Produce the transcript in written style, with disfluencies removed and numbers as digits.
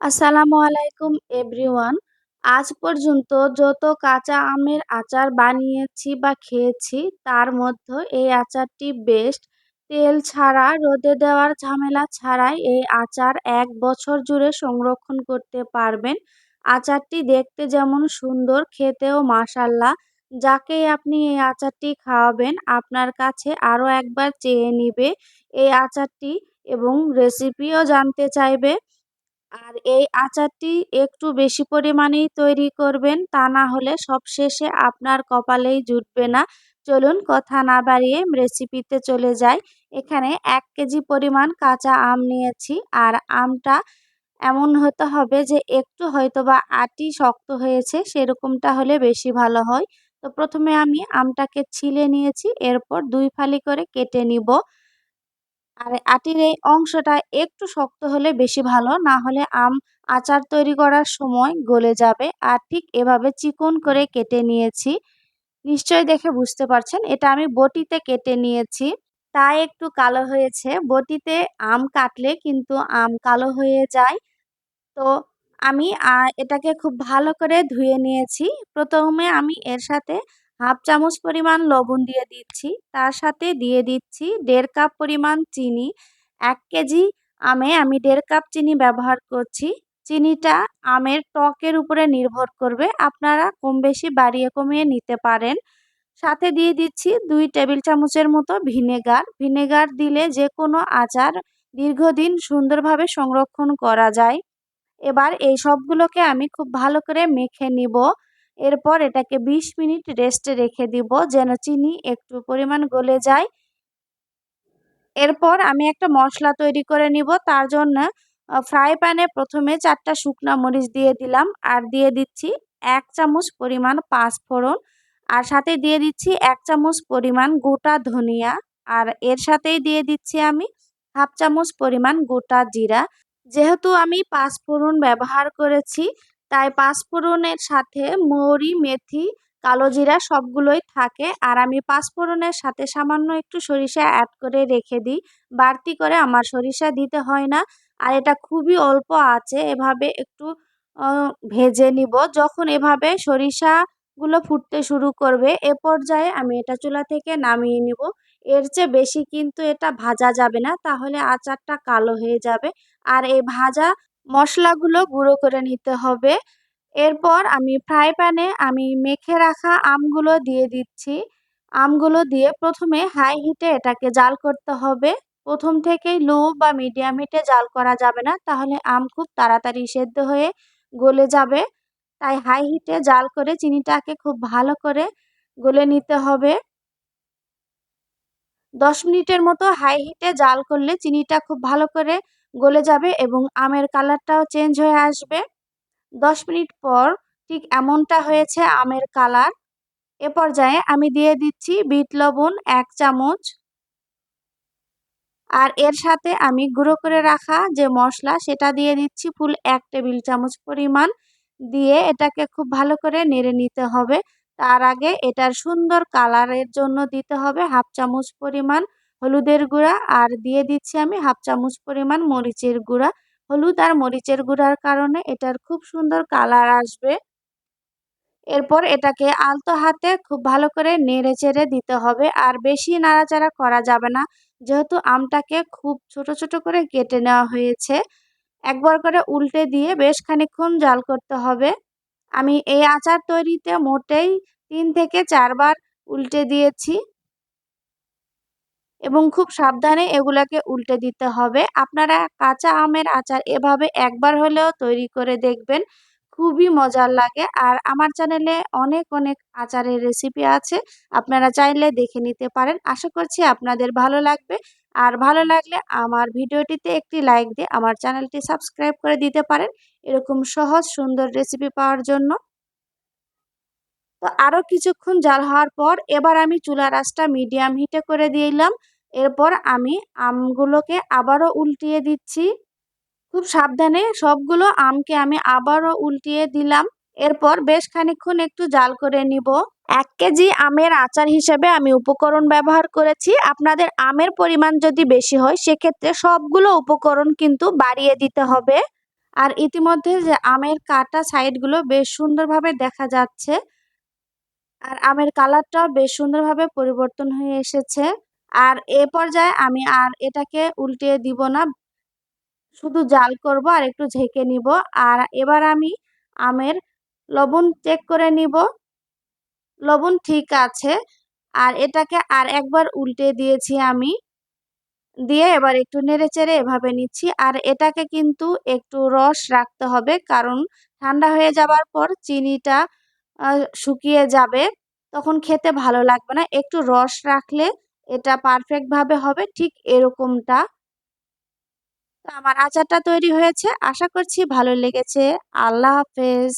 আসসালামু আলাইকুম এভরিওয়ান। আজ পর্যন্ত যত কাঁচা আমের আচার বানিয়েছি বা খেয়েছি তার মধ্যে এই আচারটি বেস্ট। তেল ছাড়া, রোদে দেওয়ার ঝামেলা ছাড়াই এই আচার 1 বছর জুড়ে সংরক্ষণ করতে পারবেন। আচারটি দেখতে যেমন সুন্দর, খেতেও মাশাল্লাহ। যাকেই আপনি এই আচারটি খাওয়াবেন আপনার কাছে আরও একবার চেয়ে নিবে এই আচারটি এবং রেসিপিও জানতে চাইবে। আর এই আচারটি একটু বেশি পরিমাণেই তৈরি করবেন, তা না হলে সবশেষে আপনার কপালেই জুটবে না। চলুন কথা না বাড়িয়ে রেসিপিতে চলে যাই। এখানে 1 কেজি পরিমাণ কাঁচা আম নিয়েছি। আর আমটা এমন হতে হবে যে একটু হয়তোবা আটি শক্ত হয়েছে, সেরকমটা হলে বেশি ভালো হয়। তো প্রথমে আমি আমটাকে ছিলে নিয়েছি, এরপর 2 ফালি করে কেটে নিব। আর আটির এই অংশটা একটু শক্ত হলে বেশি ভালো, না হলে আচার তৈরি করার সময় গলে যাবে। আর ঠিক এভাবে চিকন করে কেটে নিয়েছি। নিশ্চয়ই দেখে বুঝতে পারছেন এটা আমি বটিতে কেটে নিয়েছি, তাই একটু কালো হয়েছে। বটিতে আম কাটলে কিন্তু আম কালো হয়ে যায়। তো আমি এটাকে খুব ভালো করে ধুয়ে নিয়েছি। প্রথমে আমি এর সাথে 1/2 চামচ পরিমাণ লবণ দিয়ে দিচ্ছি। তার সাথে দিয়ে দিচ্ছি 1.5 কাপ পরিমাণ চিনি। 1 কেজি আমে আমি 1.5 কাপ চিনি ব্যবহার করছি। চিনিটা আমের টকের উপরে নির্ভর করবে। আপনারা কম বেশি বাড়িয়ে কমিয়ে নিতে পারেন। সাথে দিয়ে দিচ্ছি 2 টেবিল চামচের মতো ভিনেগার। ভিনেগার দিলে যেকোনো আচার দীর্ঘদিন সুন্দরভাবে সংরক্ষণ করা যায়। এবার এই সবগুলোকে আমি খুব ভালো করে মেখে নিব। এরপর এটাকে 20 মিনিট রেস্টে রেখে দিব যেন চিনি একটু পরিমাণ গলে যায়। এরপর আমি একটা মশলা তৈরি করে নিব। তার জন্য ফ্রাই প্যানে প্রথমে 4টা শুকনা মরিচ দিয়ে দিলাম আর দিয়ে দিচ্ছি 1 চামচ পরিমাণ পাঁচফোড়ন। আর সাথে দিয়ে দিচ্ছি 1 চামচ পরিমাণ গোটা ধনিয়া। আর এর সাথেই দিয়ে দিচ্ছি আমি 1/2 চামচ পরিমাণ গোটা জিরা। যেহেতু আমি পাঁচফোড়ন ব্যবহার করেছি, তাই পাঁচফোড়নের সাথে মৌরি, মেথি, কালো জিরা সবগুলোই থাকে। আর আমি পাঁচফোড়নের সাথে সামান্য একটু সরিষা অ্যাড করে রেখে দিই। বাড়তি করে আমার সরিষা দিতে হয় না। আর এটা খুবই অল্প আঁচে এভাবে একটু ভেজে নিব। যখন এভাবে সরিষাগুলো ফুটতে শুরু করবে এ পর্যায়ে আমি এটা চুলা থেকে নামিয়ে নিব। এর চেয়ে বেশি কিন্তু এটা ভাজা যাবে না, তাহলে আচারটা কালো হয়ে যাবে। আর এই ভাজা মশলাগুলো গুঁড়ো করে নিতে হবে। এরপর আমি ফ্রাই প্যানে আমি মেখে রাখা আমগুলো দিয়ে দিচ্ছি। আমগুলো দিয়ে প্রথমে হাই হিটে এটাকে জাল করতে হবে। প্রথম থেকেই লো বা মিডিয়াম হিটে জাল করা যাবে না, তাহলে আম খুব তাড়াতাড়ি সেদ্ধ হয়ে গলে যাবে। তাই হাই হিটে জাল করে চিনিটাকে খুব ভালো করে গলে নিতে হবে। 10 মিনিটের মতো হাই হিটে জাল করলে চিনিটা খুব ভালো করে গলে যাবে এবং আমের কালারটাও চেঞ্জ হয়ে আসবে। 10 মিনিট পর ঠিক এমনটা হয়েছে আমের কালার। এ পর্যায়ে আমি দিয়ে দিচ্ছি বিট লবণ 1 চামচ। আর এর সাথে আমি গুঁড়ো করে রাখা যে মশলা সেটা দিয়ে দিচ্ছি ফুল 1 টেবিল চামচ পরিমাণ। দিয়ে এটাকে খুব ভালো করে নেড়ে নিতে হবে। তার আগে এটার সুন্দর কালারের জন্য দিতে হবে 1/2 চামচ পরিমাণ হলুদের গুঁড়া। আর দিয়ে দিচ্ছি আমি 1/2 চামচ পরিমাণ মরিচের গুঁড়া। হলুদ আর মরিচের গুঁড়ার কারণে এটার খুব সুন্দর কালার আসবে। এরপর এটাকে আলতো হাতে খুব ভালো করে নেড়ে চেড়ে দিতে হবে। আর বেশি নাড়াচাড়া করা যাবে না, যেহেতু আমটাকে খুব ছোট ছোট করে কেটে নেওয়া হয়েছে। একবার করে উল্টে দিয়ে বেশ খানিকক্ষণ জাল করতে হবে। আমি এই আচার তৈরিতে মোটেই 3 থেকে 4 বার উল্টে দিয়েছি এবং খুব সাবধানে এগুলাকে উল্টে দিতে হবে। আপনারা কাঁচা আমের আচার এভাবে একবার হলেও তৈরি করে দেখবেন, খুবই মজার লাগে। আর আমার চ্যানেলে অনেক অনেক আচারের রেসিপি আছে, আপনারা চাইলে দেখে নিতে পারেন। আশা করছি আপনাদের ভালো লাগবে। আর ভালো লাগলে আমার ভিডিওটিতে একটি লাইক দিয়ে আমার চ্যানেলটি সাবস্ক্রাইব করে দিতে পারেন এরকম সহজ সুন্দর রেসিপি পাওয়ার জন্য। তো আরো কিছুক্ষণ জাল হওয়ার পর এবার আমি চুলার আঁচটা মিডিয়াম হিটে করে দিলাম। এরপর আমি আমগুলোকে আবারও উল্টিয়ে দিচ্ছি। খুব সাবধানে সবগুলো আমকে আমি আবারও উল্টিয়ে দিলাম। এরপর বেশ খানিকক্ষণ একটু জাল করে নিব। 1 কেজি আমের আচার হিসেবে আমি উপকরণ ব্যবহার করেছি। আপনাদের আমের পরিমাণ যদি বেশি হয় সেক্ষেত্রে সবগুলো উপকরণ কিন্তু বাড়িয়ে দিতে হবে। আর ইতিমধ্যে যে আমের কাটা সাইডগুলো বেশ সুন্দরভাবে দেখা যাচ্ছে, আর আমের কালারটাও বেশ সুন্দরভাবে পরিবর্তন হয়ে এসেছে। আর এ পর্যায়ে আমি আর এটাকে উল্টিয়ে দিব না, শুধু জাল করব আর একটু ঝেঁকে নিব। আর এবার আমি আমের লবণ চেক করে নিব, লবণ ঠিক আছে। আর এটাকে আর একবার উল্টে দিয়েছি আমি, দিয়ে এবার একটু নেড়েচেড়ে এভাবে নিচ্ছি। আর এটাকে কিন্তু একটু রস রাখতে হবে, কারণ ঠান্ডা হয়ে যাবার পর চিনিটা শুকিয়ে যাবে, তখন খেতে ভালো লাগবে না। একটু রস রাখলে এটা পারফেক্ট ভাবে হবে, ঠিক এরকমটা। তো আমার আচারটা তৈরি হয়েছে, আশা করছি ভালো লেগেছে। আল্লাহ হাফেজ।